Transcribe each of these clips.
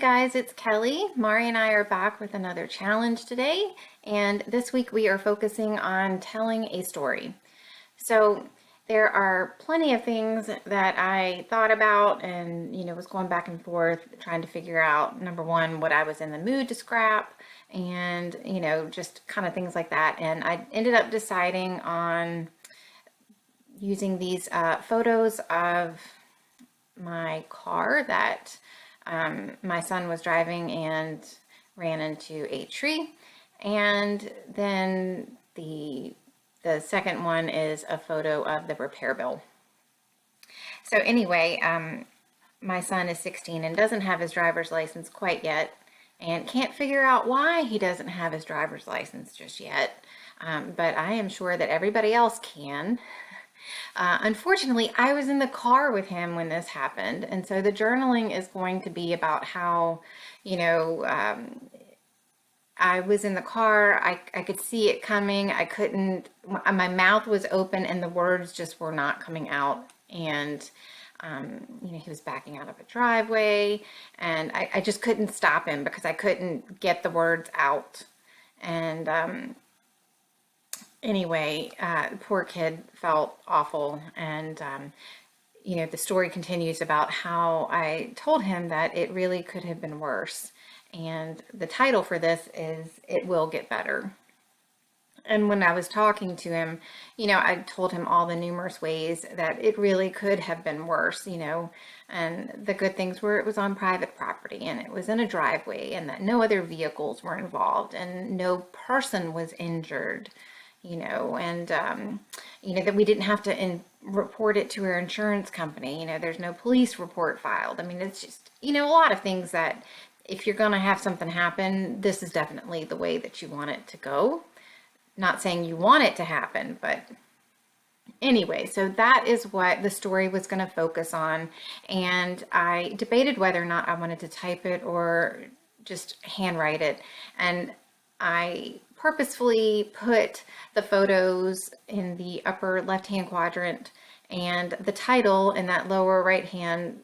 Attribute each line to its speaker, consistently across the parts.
Speaker 1: guys, it's Kelly. Mari and I are back with another challenge today, and this week we are focusing on telling a story. So there are plenty of things that I thought about and, was going back and forth trying to figure out, number one, what I was in the mood to scrap and, just kind of things like that. And I ended up deciding on using these photos of my car that my son was driving and ran into a tree. And then the second one is a photo of the repair bill. So anyway, my son is 16 and doesn't have his driver's license quite yet and can't figure out why he doesn't have his driver's license just yet. But I am sure that everybody else can. Unfortunately, I was in the car with him when this happened, and so the journaling is going to be about how, I was in the car, I could see it coming, I couldn't, my mouth was open and the words just were not coming out, and, he was backing out of a driveway, and I just couldn't stop him because I couldn't get the words out, and, anyway, the poor kid felt awful. And, the story continues about how I told him that it really could have been worse. And the title for this is It Will Get Better. And when I was talking to him, I told him all the numerous ways that it really could have been worse, and the good things were it was on private property and it was in a driveway and that no other vehicles were involved and no person was injured. And, that we didn't have to report it to our insurance company. There's no police report filed. I mean, it's just, a lot of things that if you're going to have something happen, this is definitely the way that you want it to go. Not saying you want it to happen, but anyway, so that is what the story was going to focus on. And I debated whether or not I wanted to type it or just handwrite it. And I purposefully put the photos in the upper left-hand quadrant and the title in that lower right-hand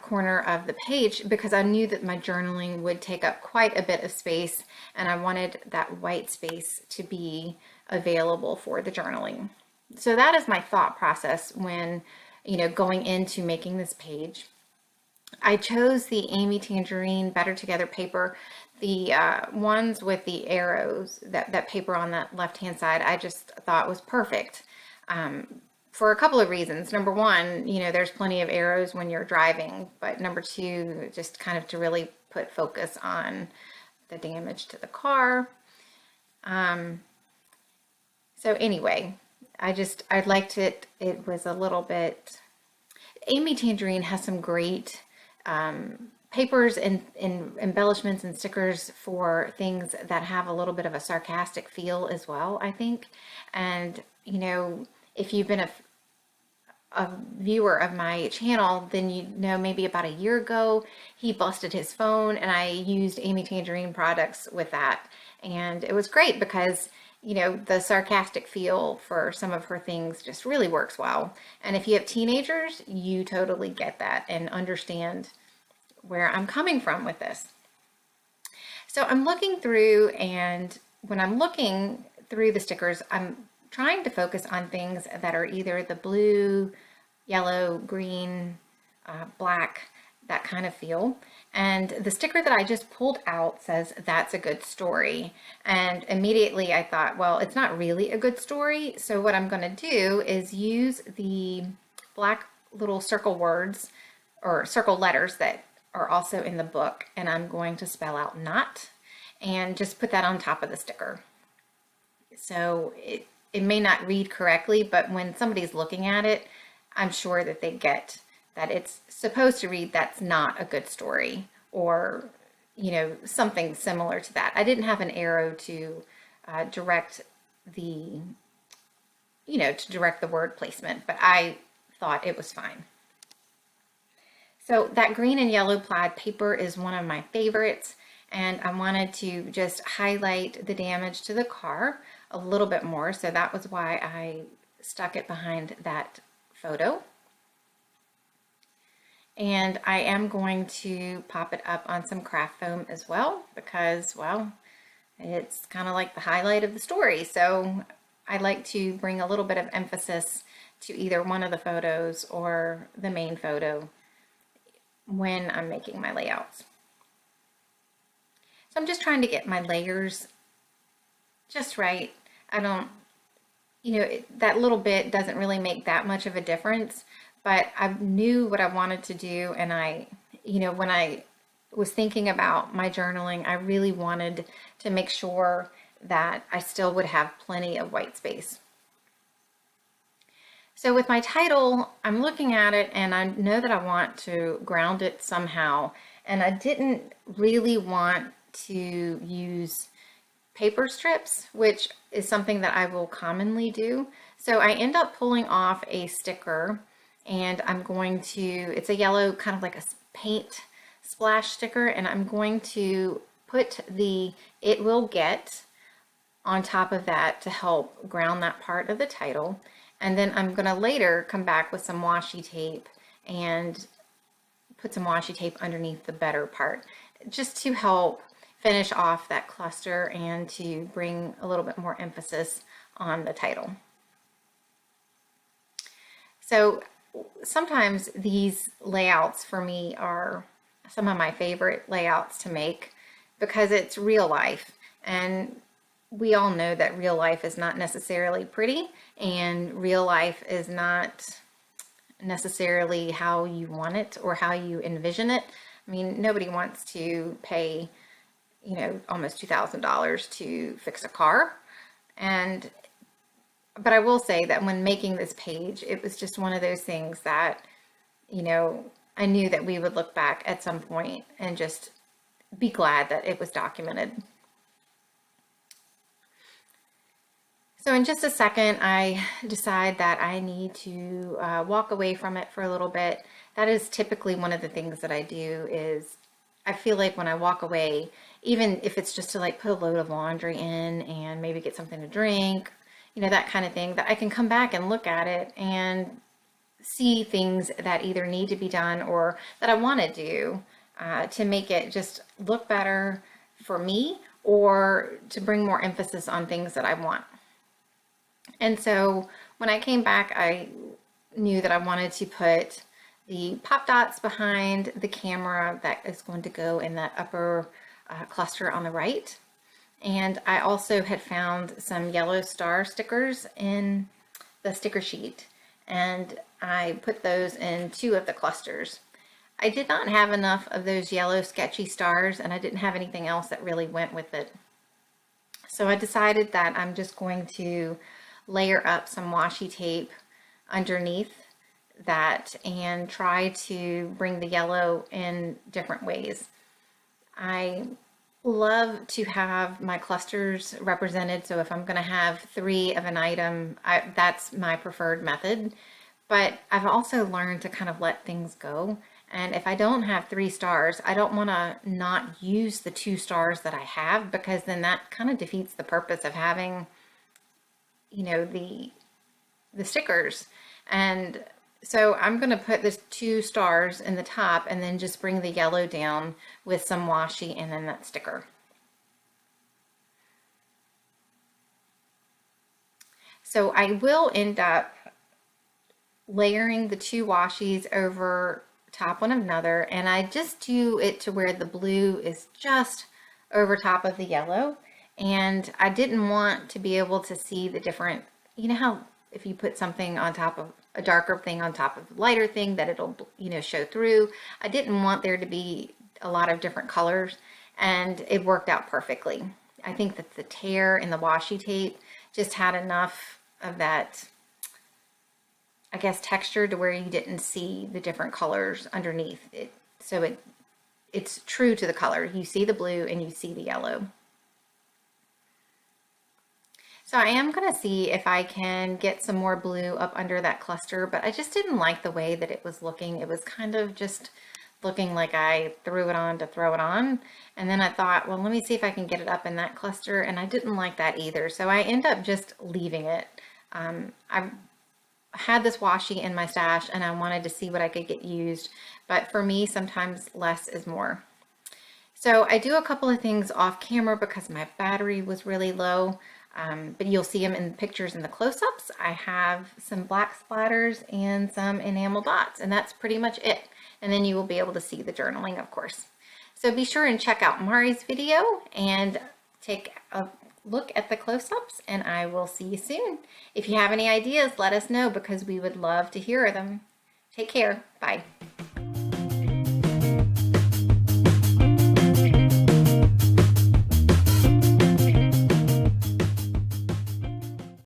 Speaker 1: corner of the page because I knew that my journaling would take up quite a bit of space and I wanted that white space to be available for the journaling. So that is my thought process when, going into making this page. I chose the Amy Tangerine Better Together paper. The ones with the arrows, that paper on that left-hand side, I just thought was perfect for a couple of reasons. Number one, there's plenty of arrows when you're driving, but number two, just kind of to really put focus on the damage to the car. So anyway, I liked it. It was a little bit, Amy Tangerine has some great papers and embellishments and stickers for things that have a little bit of a sarcastic feel as well, I think. And, if you've been a viewer of my channel, then maybe about a year ago, he busted his phone and I used Amy Tangerine products with that. And it was great because, the sarcastic feel for some of her things just really works well. And if you have teenagers, you totally get that and understand where I'm coming from with this. So I'm looking through, and when I'm looking through the stickers, I'm trying to focus on things that are either the blue, yellow, green, black, that kind of feel. And the sticker that I just pulled out says, "That's a good story." And immediately I thought, well, it's not really a good story. So what I'm going to do is use the black little circle words or circle letters that are also in the book, and I'm going to spell out "not" and just put that on top of the sticker. So it may not read correctly, but when somebody's looking at it, I'm sure that they get that it's supposed to read "That's not a good story," or something similar to that. I didn't have an arrow to direct the word placement, but I thought it was fine. So that green and yellow plaid paper is one of my favorites, and I wanted to just highlight the damage to the car a little bit more, so that was why I stuck it behind that photo. And I am going to pop it up on some craft foam as well because, well, it's kind of like the highlight of the story. So I like to bring a little bit of emphasis to either one of the photos or the main photo when I'm making my layouts. So I'm just trying to get my layers just right. I don't, that little bit doesn't really make that much of a difference, but I knew what I wanted to do. And when I was thinking about my journaling, I really wanted to make sure that I still would have plenty of white space. So with my title, I'm looking at it and I know that I want to ground it somehow. And I didn't really want to use paper strips, which is something that I will commonly do. So I end up pulling off a sticker and I'm going to, it's a yellow kind of like a paint splash sticker, and I'm going to put the "It Will Get" on top of that to help ground that part of the title. And then I'm going to later come back with some washi tape and put some washi tape underneath the better part, just to help finish off that cluster and to bring a little bit more emphasis on the title. So sometimes these layouts for me are some of my favorite layouts to make because it's real life, and we all know that real life is not necessarily pretty, and real life is not necessarily how you want it or how you envision it. I mean, nobody wants to pay, almost $2,000 to fix a car. But I will say that when making this page, it was just one of those things that, I knew that we would look back at some point and just be glad that it was documented. So in just a second, I decide that I need to walk away from it for a little bit. That is typically one of the things that I do. Is I feel like when I walk away, even if it's just to like put a load of laundry in and maybe get something to drink, that kind of thing, that I can come back and look at it and see things that either need to be done or that I want to do to make it just look better for me, or to bring more emphasis on things that I want. And so when I came back, I knew that I wanted to put the pop dots behind the camera that is going to go in that upper cluster on the right. And I also had found some yellow star stickers in the sticker sheet, and I put those in 2 of the clusters. I did not have enough of those yellow sketchy stars, and I didn't have anything else that really went with it. So I decided that I'm just going to layer up some washi tape underneath that and try to bring the yellow in different ways. I love to have my clusters represented, so if I'm going to have 3 of an item, that's my preferred method. But I've also learned to kind of let things go. And if I don't have 3 stars, I don't want to not use the 2 stars that I have, because then that kind of defeats the purpose of having, the stickers. And so I'm going to put this 2 stars in the top and then just bring the yellow down with some washi and then that sticker. So I will end up layering the 2 washis over top one another, and I just do it to where the blue is just over top of the yellow. And I didn't want to be able to see the different, how if you put something on top of a darker thing on top of a lighter thing, that it'll, show through. I didn't want there to be a lot of different colors, and it worked out perfectly. I think that the tear in the washi tape just had enough of that, I guess, texture to where you didn't see the different colors underneath it. So it's true to the color. You see the blue and you see the yellow. So I am going to see if I can get some more blue up under that cluster, but I just didn't like the way that it was looking. It was kind of just looking like I threw it on to throw it on. And then I thought, well, let me see if I can get it up in that cluster. And I didn't like that either. So I end up just leaving it. had this washi in my stash and I wanted to see what I could get used. But for me, sometimes less is more. So I do a couple of things off camera because my battery was really low, but you'll see them in the pictures in the close-ups. I have some black splatters and some enamel dots, and that's pretty much it. And then you will be able to see the journaling, of course. So be sure and check out Mari's video and take a look at the close-ups, and I will see you soon. If you have any ideas, let us know because we would love to hear them. Take care. Bye.